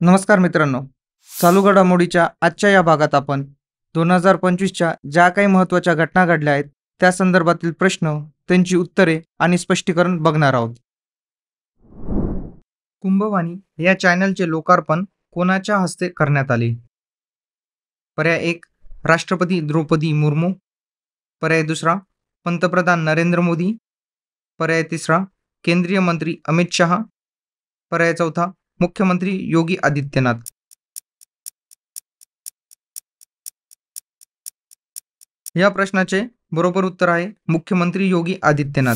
नमस्कार मित्रांनो. चालू घडामोडीच्या आजच्या या भागात आपण 2025च्या ज्या काही महत्त्वाच्या घटना घडल्या आहेत, त्या संदर्भातील प्रश्न, त्यांची उत्तरे आणि स्पष्टीकरण बघणार आहोत. कुंभवाणी या चॅनलचे लोकार्पण कोणाच्या हस्ते करण्यात आले? पर्याय 1 राष्ट्रपती द्रौपदी मुर्मू. पर्याय दुसरा पंतप्रधान नरेंद्र मोदी. पर्याय तिसरा केंद्रीय मंत्री अमित शहा. पर्याय चौथा मुख्यमंत्री योगी आदित्यनाथ. या प्रश्नाचे बरोबर उत्तर आहे मुख्यमंत्री योगी आदित्यनाथ.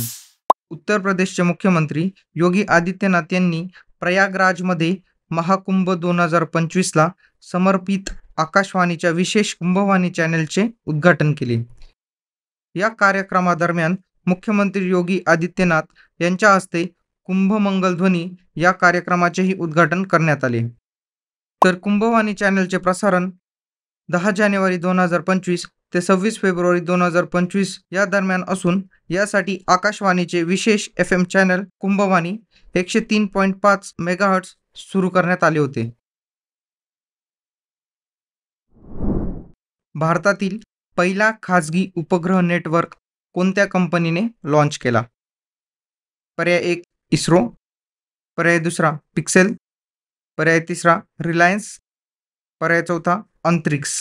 उत्तर प्रदेशचे मुख्यमंत्री योगी आदित्यनाथ यांनी प्रयागराजमध्ये महाकुंभ 2025ला समर्पित आकाशवाणीच्या विशेष कुंभवाणी चॅनलचे उद्घाटन केले. या कार्यक्रमादरम्यान मुख्यमंत्री योगी आदित्यनाथ यांच्या हस्ते कुंभमंगल ध्वनी या कार्यक्रमाचेही उद्घाटन करण्यात आले. तर कुंभवाणी चॅनलचे प्रसारण 10 जानेवारी 2025 ते 26 फेब्रुवारी 2025 या दरम्यान असून यासाठी आकाशवाणीचे विशेष FM चॅनल कुंभवाणी 103.5 मेगाहर्ट्झ सुरू करण्यात आले होते. भारतातील पहिला खाजगी उपग्रह नेटवर्क कोणत्या कंपनीने लॉन्च केला? पर्याय 1 इस्रो. पर्याय दुसरा पिक्सेल. पर्याय तिसरा रिलायन्स. पर्याय चौथा अंतरिक्ष.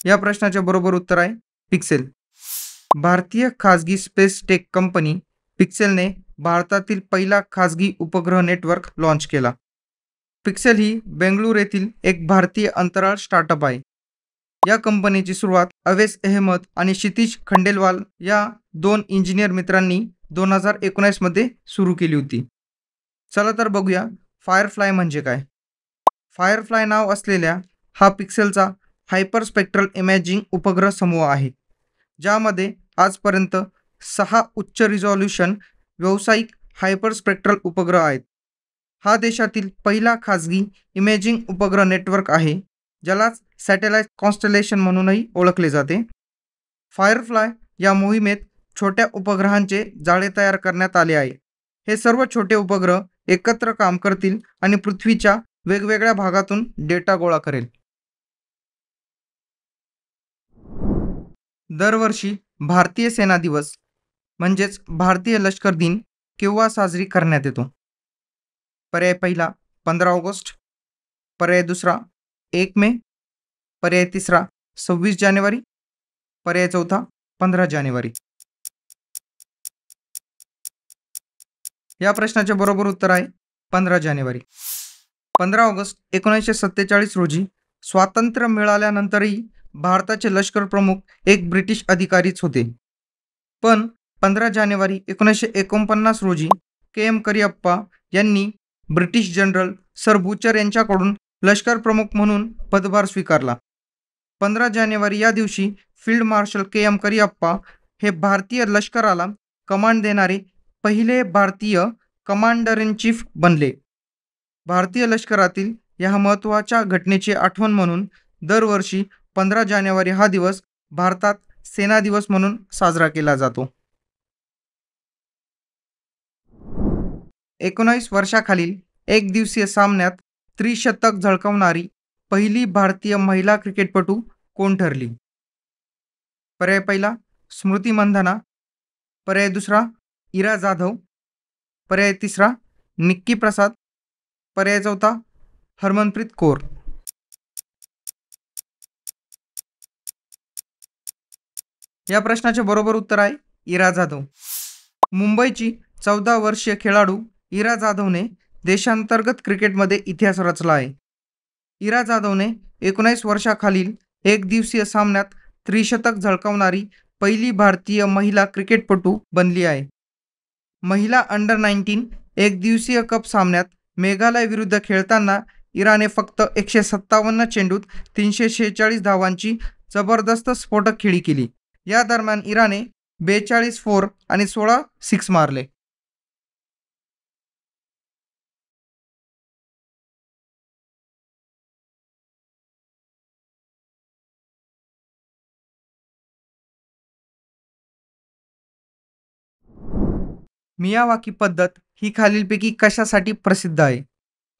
या प्रश्नाचे बरोबर उत्तर आहे पिक्सेल. भारतीय खाजगी स्पेस टेक कंपनी पिक्सेलने भारतातील पहिला खाजगी उपग्रह नेटवर्क लॉन्च केला. पिक्सेल ही बेंगळुरू येथील एक भारतीय अंतराळ स्टार्टअप आहे. या कंपनीची सुरुवात अवेस अहमद आणि क्षितिज खंडेलवाल या 2 इंजिनियर मित्रांनी 2019 मध्ये सुरू केली होती. चला तर बघूया फायरफ्लाय म्हणजे काय. फायरफ्लाय नाव असलेल्या हा पिक्सेलचा हायपरस्पेक्ट्रल इमेजिंग उपग्रह समूह आहे, ज्यामध्ये आजपर्यंत 6 उच्च रिझॉल्यूशन व्यावसायिक हायपरस्पेक्ट्रल उपग्रह आहेत. हा देशातील पहिला खाजगी इमेजिंग उपग्रह नेटवर्क आहे, ज्यालाच सॅटेलाइट कॉन्स्टलेशन म्हणूनही ओळखले जाते. फायरफ्लाय या मोहिमेत छोट्या उपग्रहांचे जाळे तयार करण्यात आले आहे. हे सर्व छोटे उपग्रह एकत्र काम करतील आणि पृथ्वीच्या वेगवेगळ्या भागातून डेटा गोळा करेल. दरवर्षी भारतीय सेना दिवस म्हणजेच भारतीय लष्कर दिन केव्हा साजरी करण्यात येतो? पर्याय पहिला 15 ऑगस्ट. पर्याय दुसरा 1 मे. पर्याय तिसरा 26 जानेवारी. पर्याय चौथा 15 जानेवारी. या प्रश्नाचे बरोबर उत्तर आहे 15 जानेवारी. 15 ऑगस्ट 1947 रोजी स्वातंत्र्य मिळाल्यानंतरही भारताचे लष्कर प्रमुख एक ब्रिटिश अधिकारीच होते. पण 15 जानेवारी 1949 रोजी KM करियप्पा यांनी ब्रिटिश जनरल सर बुचर यांच्याकडून लष्कर प्रमुख म्हणून पदभार स्वीकारला. 15 जानेवारी या दिवशी फील्ड मार्शल KM करियप्पा हे भारतीय लष्कराला कमांड देणारे पहिले भारतीय कमांडर इन चीफ बनले. भारतीय लष्करातील या महत्त्वाच्या घटनेची आठवण म्हणून दरवर्षी 15 जानेवारी हा दिवस भारतात सेना दिवस म्हणून साजरा केला जातो. 19 वर्षाखालील एक दिवसीय सामन्यात त्रिशतक झळकावणारी पहिली भारतीय महिला क्रिकेटपटू कोण ठरली? पर्याय पहिला स्मृती मंधाना. पर्याय दुसरा इरा जाधव. पर्याय तिसरा निक्की प्रसाद. पर्याय चौथा हरमनप्रीत कौर. या प्रश्नाचे बरोबर उत्तर आहे इरा जाधव. मुंबईची 14 वर्षीय खेळाडू इरा जाधवने देशांतर्गत क्रिकेटमध्ये इतिहास रचला आहे. इरा जाधवने 19 वर्षाखालील एक दिवसीय सामन्यात त्रिशतक झळकावणारी पहिली भारतीय महिला क्रिकेटपटू बनली आहे. महिला अंडर 19 एक दिवसीय कप सामन्यात मेघालय विरुद्ध खेळताना इराने फक्त 157 चेंडूत 346 धावांची जबरदस्त स्फोटक खेळी केली. या दरम्यान इराने 42 फोर आणि 16 सिक्स मारले. मियावाकी पद्धत ही खालीलपैकी कशासाठी प्रसिद्ध आहे?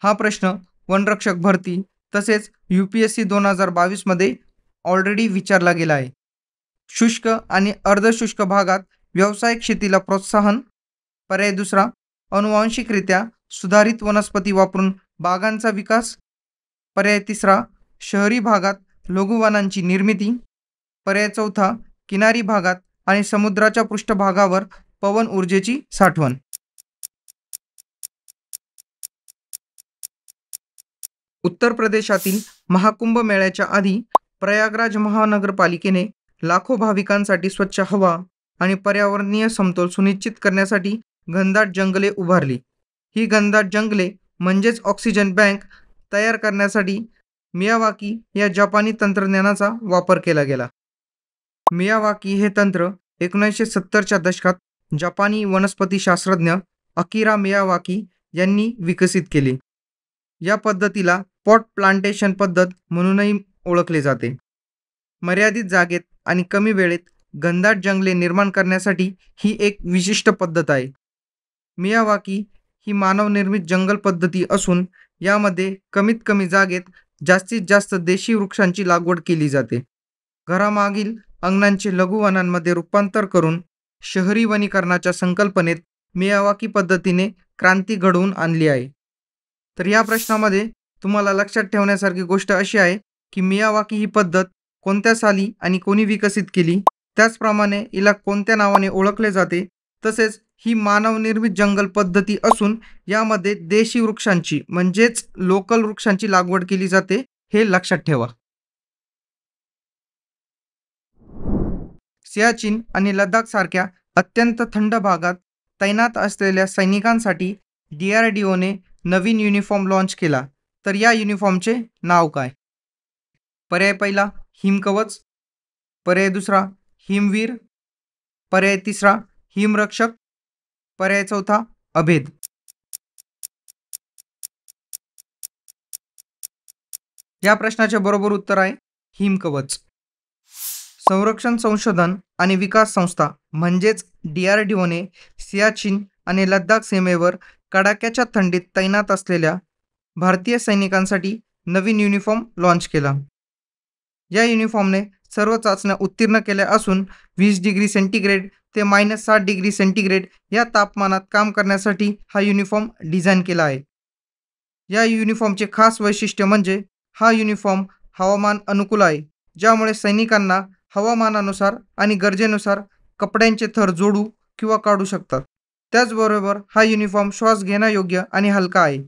हा प्रश्न वनरक्षक भरती तसेच UPSC 2022 मध्ये ऑलरेडी विचारला गेला आहे. शुष्क आणि अर्धशुष्क भागात व्यावसायिक शेतीला प्रोत्साहन. पर्याय दुसरा, अनुवांशिकरित्या सुधारित वनस्पती वापरून बागांचा विकास. पर्याय तिसरा, शहरी भागात लघुवनांची निर्मिती. पर्याय चौथा, किनारी भागात आणि समुद्राच्या पृष्ठभागावर पवन ऊर्जेची साठवण. उत्तर प्रदेशातील महाकुंभ मेळ्याच्या आधी प्रयागराज महानगरपालिकेने लाखो भाविकांसाठी स्वच्छ हवा आणि पर्यावरणीय समतोल सुनिश्चित करण्यासाठी घनदाट जंगले उभारली. ही घनदाट जंगले म्हणजेच ऑक्सिजन बँक तयार करण्यासाठी मियावाकी या जपानी तंत्रज्ञानाचा वापर केला गेला. मियावाकी हे तंत्र 1970च्या दशकात जपानी वनस्पतीशास्त्रज्ञ अकिरा मियावाकी यांनी विकसित केले. या पद्धतीला पॉट प्लांटेशन पद्धत म्हणूनही ओळखले जाते. मर्यादित जागेत आणि कमी वेळेत घनदाट जंगले निर्माण करण्यासाठी ही एक विशिष्ट पद्धत आहे. मियावाकी ही मानवनिर्मित जंगल पद्धती असून यामध्ये कमीत कमी जागेत जास्तीत जास्त देशी वृक्षांची लागवड केली जाते. घरामागील अंगणांचे लघुवनांमध्ये रूपांतर करून शहरी वनीकरणाच्या संकल्पनेत मियावाकी पद्धतीने क्रांती घडवून आणली आहे. तर या प्रश्नामध्ये तुम्हाला लक्षात ठेवण्यासारखी गोष्ट अशी आहे की मियावाकी ही पद्धत कोणत्या साली आणि कोणी विकसित केली, त्याचप्रमाणे हिला कोणत्या नावाने ओळखले जाते, तसेच ही मानवनिर्मित जंगल पद्धती असून यामध्ये देशी वृक्षांची म्हणजेच लोकल वृक्षांची लागवड केली जाते, हे लक्षात ठेवा. सियाचीन आणि लडाख सारख्या अत्यंत थंड भागात तैनात असलेल्या सैनिकांसाठी DRDOने नवीन युनिफॉर्म लॉन्च केला. तर या युनिफॉर्मचे नाव काय? पर्याय पहिला, हिमकवच. पर्याय दुसरा, हिमवीर. पर्याय तिसरा, हिमरक्षक. पर्याय चौथा, अभेद. या प्रश्नाचे बरोबर उत्तर आहे हिमकवच. संरक्षण संशोधन आणि विकास संस्था म्हणजेच DRDOने सियाचीन आणि लडाख सीमेवर कडाक्याच्या थंडीत तैनात असलेल्या भारतीय सैनिकांसाठी नवीन युनिफॉर्म लॉन्च केला. या युनिफॉर्मने सर्व चाचण्या उत्तीर्ण केल्या असून 20 डिग्री सेंटीग्रेड ते -60 डिग्री सेंटीग्रेड या तापमानात काम करण्यासाठी हा युनिफॉर्म डिझाईन केला आहे. या युनिफॉर्मचे खास वैशिष्ट्य म्हणजे हा युनिफॉर्म हवामान अनुकूल आहे, ज्यामुळे सैनिकांना हवामानानुसार आणि गरजेनुसार कपड्यांचे थर जोडू किंवा काढू शकतात. त्याचबरोबर हा युनिफॉर्म श्वास घेण्यायोग्य आणि हलका आहे.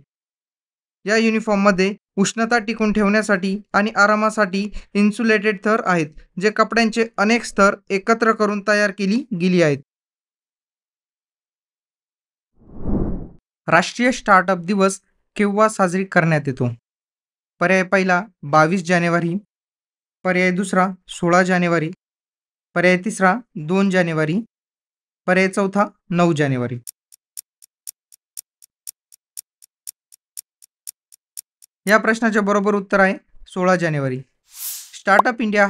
या युनिफॉर्ममध्ये उष्णता टिकून ठेवण्यासाठी आणि आरामासाठी इन्सुलेटेड थर आहेत, जे कपड्यांचे अनेक स्तर एकत्र करून तयार केली गेली आहेत. राष्ट्रीय स्टार्टअप दिवस केव्हा साजरी करण्यात येतो? पर्याय पहिला 22 जानेवारी. पर्याय दुसरा 16 जानेवारी. पर्याय तिसरा 2 जानेवारी. पर्याय चौथा 9 जानेवारी. या प्रश्नाचे बरोबर उत्तर आहे 16 जानेवारी. स्टार्टअप इंडिया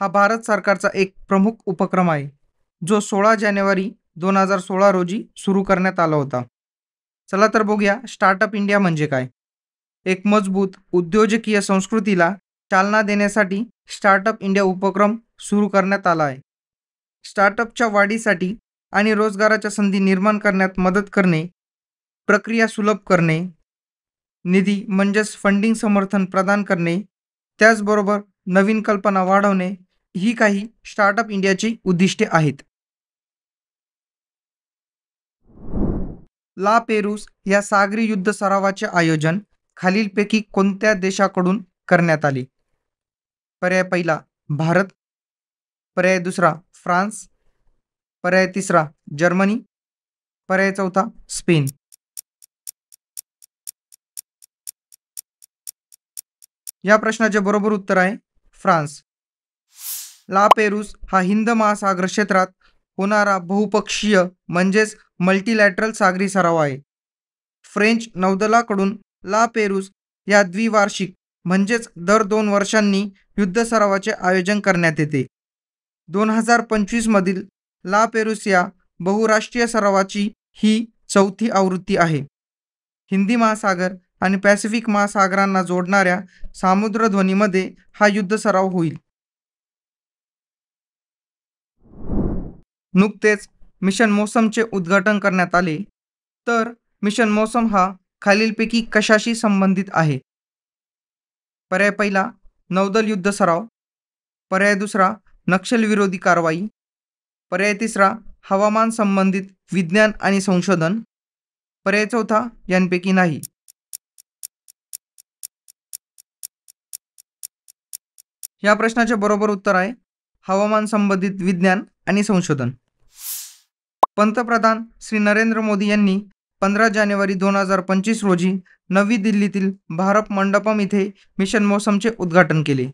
हा भारत सरकारचा एक प्रमुख उपक्रम आहे, जो 16 जानेवारी 2016 रोजी सुरू करण्यात आला होता. चला तर बघूया स्टार्टअप इंडिया म्हणजे काय. एक मजबूत उद्योजकीय संस्कृतीला चालना देण्यासाठी स्टार्टअप इंडिया उपक्रम सुरू करण्यात आला आहे. स्टार्टअपच्या वाढीसाठी आणि रोजगाराच्या संधी निर्माण करण्यात मदत करणे, प्रक्रिया सुलभ करणे, निधी म्हणजेच फंडिंग समर्थन प्रदान करणे, त्याचबरोबर नवीन कल्पना वाढवणे ही काही स्टार्टअप इंडियाची उद्दिष्टे आहेत. ला पेरूस या सागरी युद्ध सरावाचे आयोजन खालीलपैकी कोणत्या देशाकडून करण्यात आले? पर्याय पहिला भारत. पर्याय दुसरा फ्रान्स. पर्याय तिसरा जर्मनी. पर्याय चौथा स्पेन. या प्रश्नाचे बरोबर उत्तर आहे फ्रान्स. ला पेरूस हा हिंद महासागर क्षेत्रात होणारा बहुपक्षीय म्हणजेच मल्टीलॅटरल सागरी सराव आहे. फ्रेंच नौदलाकडून ला पेरूस या द्विवार्षिक म्हणजेच दर 2 वर्षांनी युद्ध सरावाचे आयोजन करण्यात येते. 2025 मधील ला पेरूस या बहुराष्ट्रीय सरावाची ही 4थी आवृत्ती आहे. हिंदी महासागर आणि पॅसिफिक महासागरांना जोडणाऱ्या सामुद्रध्वनीमध्ये हा युद्ध सराव होईल. नुकतेच मिशन मौसमचे उद्घाटन करण्यात आले. तर मिशन मौसम हा खालीलपैकी कशाशी संबंधित आहे? पर्याय पहिला नौदल युद्ध सराव, पर्याय दुसरा नक्षलविरोधी कारवाई, पर्याय तिसरा हवामान संबंधित विज्ञान आणि संशोधन, पर्याय चौथा यांपैकी नाही. या प्रश्नाचे बरोबर उत्तर आहे हवामान संबंधित विज्ञान आणि संशोधन. पंतप्रधान श्री नरेंद्र मोदी यांनी 15 जानेवारी 2025 रोजी नवी दिल्लीतील भारत मंडपम इथे मिशन मौसमचे उद्घाटन केले.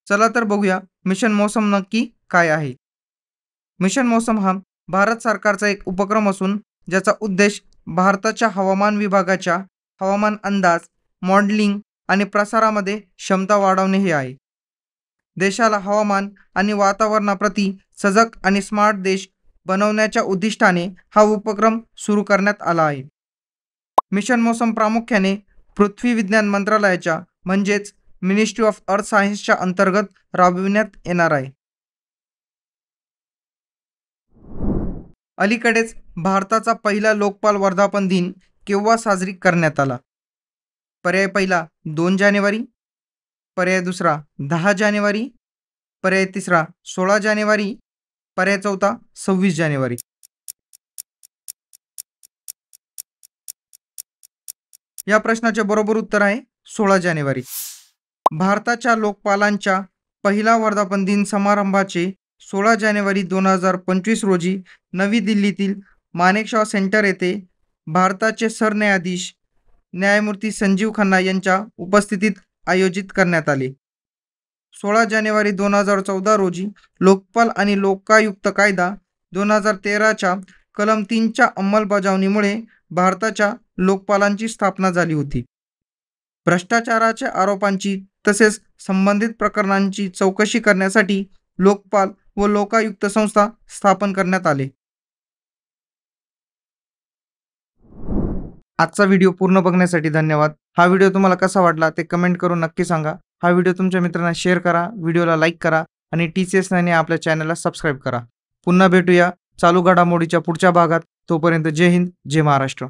चला तर बघूया मिशन मौसम नक्की काय आहे. मिशन मौसम हा भारत सरकारचा एक उपक्रम असून ज्याचा उद्देश भारताच्या हवामान विभागाच्या हवामान अंदाज, मॉडेलिंग आणि प्रसारामध्ये क्षमता वाढवणे हे आहे. देशाला हवामान आणि वातावरणाप्रती सजग आणि स्मार्ट देश बनवण्याच्या उद्दिष्टाने हा उपक्रम सुरू करण्यात आला आहे. मिशन मौसम प्रामुख्याने पृथ्वी विज्ञान मंत्रालयाच्या म्हणजेच मिनिस्ट्री ऑफ अर्थ सायन्सच्या अंतर्गत राबविण्यात येणार आहे. अलीकडेच भारताचा पहिला लोकपाल वर्धापन दिन केव्हा साजरी करण्यात आला? पर्याय पहिला 2 जानेवारी, पर्याय दुसरा 10 जानेवारी, पर्याय तिसरा 16 जानेवारी, पर्याय चौथा 26 जानेवारी. या प्रश्नाचे बरोबर उत्तर आहे 16 जानेवारी. भारताच्या लोकपालांच्या पहिला वर्धापन दिन समारंभाचे 16 जानेवारी 2025 रोजी नवी दिल्लीतील मानेकशॉ सेंटर येथे भारताचे सरन्यायाधीश न्यायमूर्ती संजीव खन्ना यांच्या उपस्थितीत आयोजित करण्यात आले. 16 जानेवारी 2014 रोजी लोकपाल आणि लोकायुक्त कायदा 2013च्या कलम 3च्या अंमलबजावणीमुळे भारताच्या लोकपालांची स्थापना झाली होती. भ्रष्टाचाराच्या आरोपांची तसेच संबंधित प्रकरणांची चौकशी करण्यासाठी लोकपाल व लोकायुक्त संस्था स्थापन करण्यात आले. आजचा व्हिडिओ पूर्ण बघण्यासाठी धन्यवाद. हा व्हिडिओ तुम्हाला कसा वाटला ते कमेंट करून नक्की सांगा. हा व्हिडिओ तुमच्या मित्रांना शेअर करा, व्हिडिओला लाईक करा आणि TCS9 या आपल्या चॅनलला सबस्क्राईब करा. पुन्हा भेटूया चालू घडामोडीच्या पुढच्या भागात. तोपर्यंत जय हिंद, जय महाराष्ट्र.